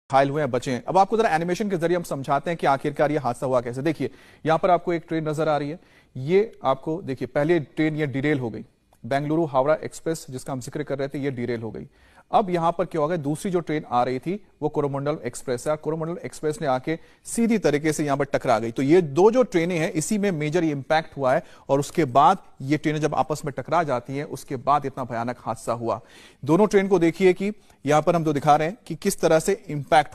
घायल हुए हैं, बचे हैं। अब आपको जरा एनिमेशन के जरिए हम समझाते हैं कि आखिरकार ये हादसा हुआ कैसे। देखिए यहां पर आपको एक ट्रेन नजर आ रही है। ये आपको देखिए, पहले ट्रेन ये डिरेल हो गई, बेंगलुरु हावड़ा एक्सप्रेस जिसका हम जिक्र कर रहे थे, ये डिरेल हो गई। अब यहां पर क्या होगा, दूसरी जो ट्रेन आ रही थी वो कोरोमंडल एक्सप्रेस है। कोरोमंडल एक्सप्रेस ने आके सीधी तरीके से यहां पर टकरा गई। तो ये दो जो ट्रेनें हैं, इसी में मेजर इंपैक्ट हुआ है और उसके बाद ये ट्रेनें जब आपस में टकरा जाती हैं, उसके बाद इतना भयानक हादसा हुआ। दोनों ट्रेन को देखिए कि यहां पर हम जो दिखा रहे हैं कि किस तरह से इंपैक्ट हुआ।